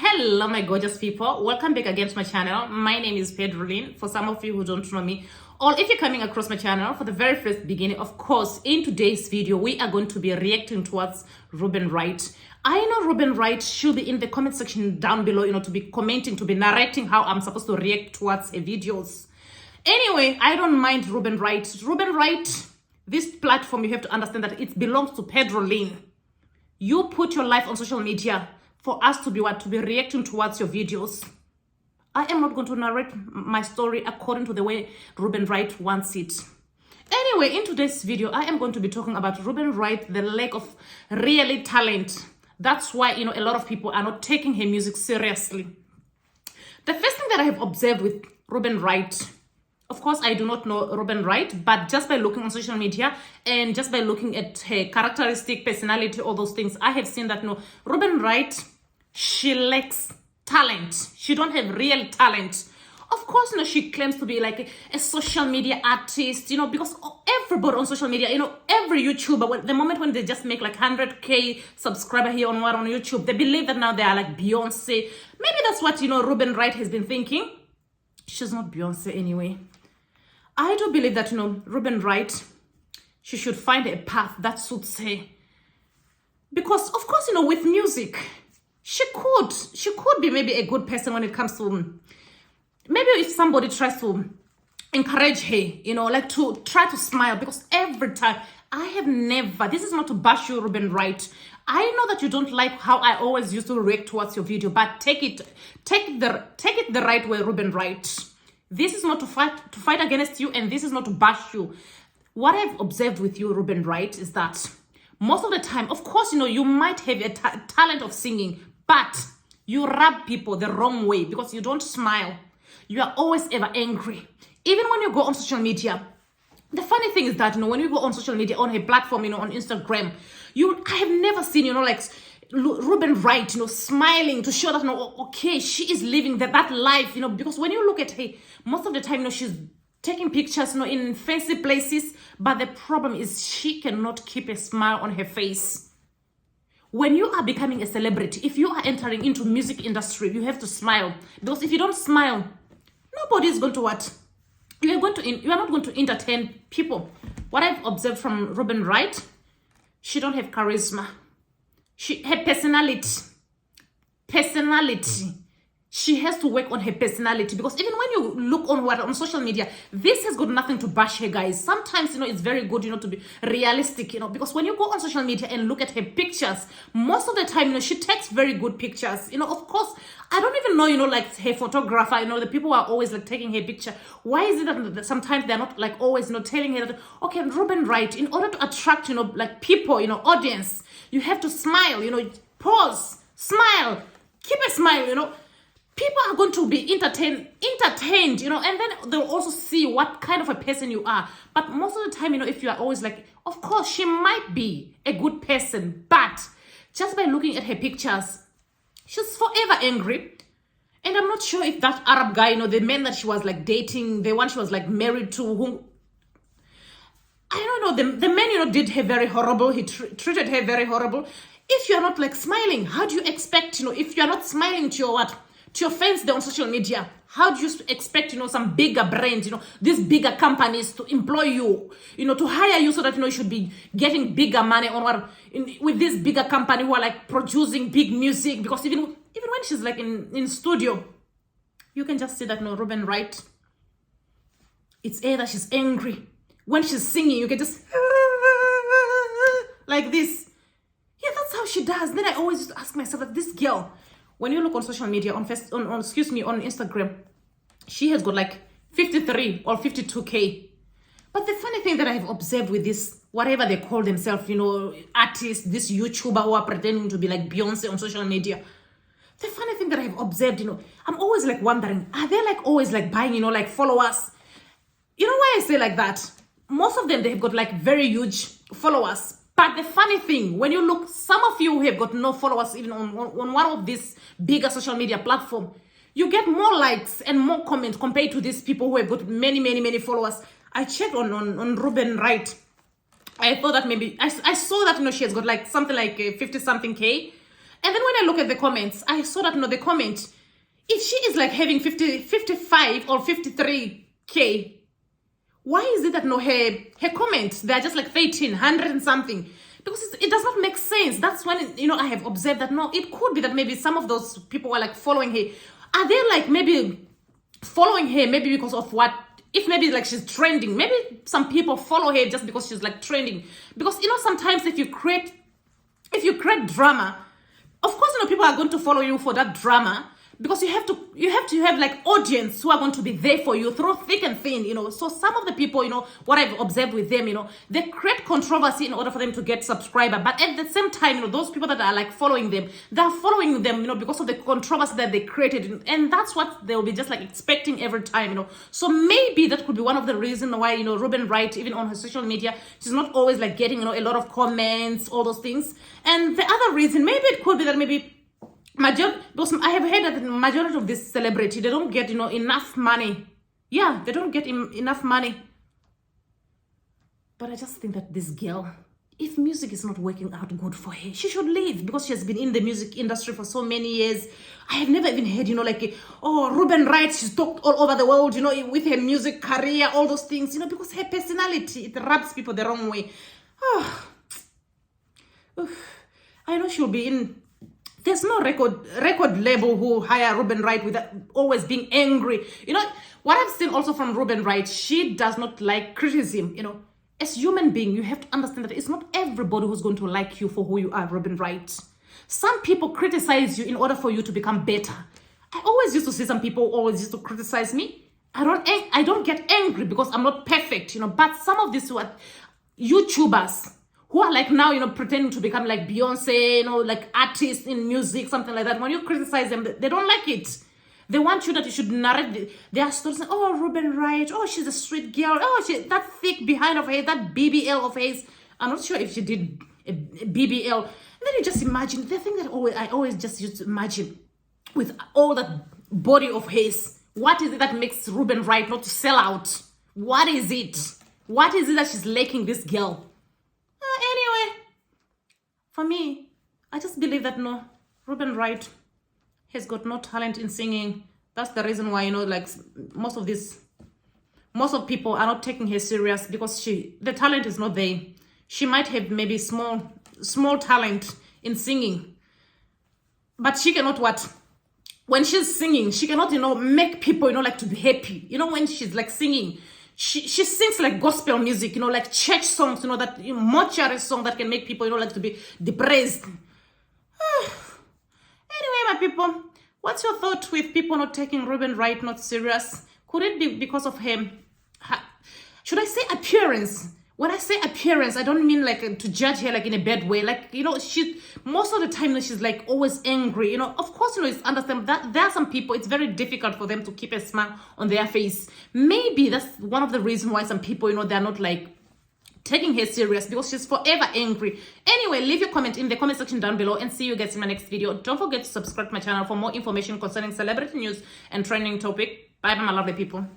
Hello my gorgeous people, welcome back again to my channel. My name is Robyn. For some of you who don't know me, or if you're coming across my channel for the very first beginning, of course, in today's video we are going to be reacting towards Robynright. I know Robynright should be in the comment section down below, to be commenting, to be narrating how I'm supposed to react towards her videos. Anyway, I don't mind Robynright, this platform, you have to understand that it belongs to Robyn. You put your life on social media for us to be reacting towards your videos. I am not going to narrate my story according to the way Robynright wants it. Anyway, in today's video, I am going to be talking about Robynright, the lack of really talent. That's why, a lot of people are not taking her music seriously. The first thing that I have observed with Robynright, of course, I do not know Robynright, but just by looking on social media and just by looking at her characteristic, personality, all those things, I have seen that, Robynright, she lacks talent. She don't have real talent. Of course, she claims to be like a social media artist, because everybody on social media, every YouTuber, the moment when they just make like 100K subscriber here on YouTube, they believe that now they are like Beyonce. Maybe that's what, Robynright has been thinking. She's not Beyonce anyway. I do believe that, Robynright, she should find a path that suits her. Because, of course, with music, she could be maybe a good person when it comes to, maybe if somebody tries to encourage her, like to try to smile. Because every time, this is not to bash you, Robynright. I know that you don't like how I always used to react towards your video, but take it the right way, Robynright. This is not to fight against you, and this is not to bash you. What I've observed with you, Robynright, is that most of the time, of course, you might have a talent of singing, but you rub people the wrong way because you don't smile. You are always ever angry. Even when you go on social media, the funny thing is that, when you go on social media, on her platform, on Instagram, I have never seen, like, Robynright, smiling to show that, okay, she is living that life, because when you look at her, most of the time, she's taking pictures, in fancy places, but the problem is she cannot keep a smile on her face. When you are becoming a celebrity, if you are entering into music industry, you have to smile, because if you don't smile, nobody is going to what? You are not going to entertain people. What I've observed from Robynright, she don't have charisma. Her personality. She has to work on her personality, because even when you look on social media, this has got nothing to bash her, guys. Sometimes, it's very good, to be realistic, because when you go on social media and look at her pictures, most of the time, she takes very good pictures. Of course, I don't even know, like her photographer, the people who are always like taking her picture. Why is it that sometimes they're not like always, telling her that, okay, Robynright, in order to attract, like people, audience, you have to smile, pause, smile, keep a smile, people are going to be entertained, and then they'll also see what kind of a person you are. But most of the time, if you are always like, of course, she might be a good person, but just by looking at her pictures, she's forever angry. And I'm not sure if that Arab guy, the man that she was like dating, the one she was like married to, whom, I don't know, the man, did her very horrible. He treated her very horrible. If you're not like smiling, how do you expect, if you're not smiling to your what? To your fans there on social media, how do you expect, some bigger brands, these bigger companies to employ you, to hire you so that, you should be getting bigger money with this bigger company who are like producing big music? Because even when she's like in studio, you can just see that, Robynright, it's either she's angry. When she's singing, you can just like this. Yeah, that's how she does. Then I always used to ask myself that this girl, when you look on social media, on Instagram, she has got like 53 or 52K. But the funny thing that I have observed with this, whatever they call themselves, artists, this YouTuber who are pretending to be like Beyonce on social media, the funny thing that I have observed, I'm always like wondering, are they like always like buying, like followers? You know why I say like that? Most of them, they have got like very huge followers. But the funny thing, when you look, some of you who have got no followers even on one of these bigger social media platforms, you get more likes and more comments compared to these people who have got many followers. I checked on Robynright. I thought that maybe, I saw that, she has got like something like 50-something K. And then when I look at the comments, I saw that, the comment, if she is like having 55 or 53K, why is it that, her comments, they're just like 1,300 and something? Because it does not make sense. That's when, I have observed that, no, it could be that maybe some of those people were like following her. Are they like maybe following her maybe because of what? If maybe like she's trending, maybe some people follow her just because she's like trending. Because, sometimes if you create drama, of course, people are going to follow you for that drama, because you have to have like audience who are going to be there for you through thick and thin, So some of the people, what I've observed with them, they create controversy in order for them to get subscriber. But at the same time, those people that are like following them, they're following them, because of the controversy that they created. And that's what they'll be just like expecting every time, So maybe that could be one of the reasons why, Robynright, even on her social media, she's not always like getting, a lot of comments, all those things. And the other reason, maybe it could be that maybe because I have heard that the majority of this celebrity, they don't get, enough money. Yeah, they don't get enough money. But I just think that this girl, if music is not working out good for her, she should leave, because she has been in the music industry for so many years. I have never even heard, Robynright, she's talked all over the world, with her music career, all those things, because her personality, it rubs people the wrong way. Oh. I know she'll be in... There's no record label who hire Robynright without always being angry. What I've seen also from Robynright, she does not like criticism. As human being, you have to understand that it's not everybody who's going to like you for who you are, Robynright. Some people criticize you in order for you to become better. I always used to see some people always used to criticize me. I don't get angry because I'm not perfect, But some of these YouTubers who are like now, pretending to become like Beyonce, like artists in music, something like that. When you criticize them, they don't like it. They want you that you should narrate their stories. Oh, Robynright, oh, she's a sweet girl. Oh, that thick behind of her, that BBL of hers. I'm not sure if she did a BBL. And then you just imagine, the thing that I always just used to imagine, with all that body of hers, what is it that makes Robynright not to sell out? What is it? What is it that she's lacking, this girl? Anyway, for me, I just believe that no, Robynright has got no talent in singing. That's the reason why, like most of people are not taking her serious, because the talent is not there. She might have maybe small talent in singing, but she cannot when she's singing, she cannot, make people, like to be happy. When she's like singing, she sings like gospel music, like church songs, that mortuary song that can make people, like to be depressed. Anyway, my people, what's your thought with people not taking Robynright not serious? Could it be because of him? Should I say appearance? When I say appearance, I don't mean like to judge her like in a bad way. Like, she most of the time she's like always angry. Of course, it's understand that there are some people, it's very difficult for them to keep a smile on their face. Maybe that's one of the reasons why some people, they're not like taking her serious, because she's forever angry. Anyway, leave your comment in the comment section down below, and see you guys in my next video. Don't forget to subscribe to my channel for more information concerning celebrity news and trending topic. Bye, my lovely people.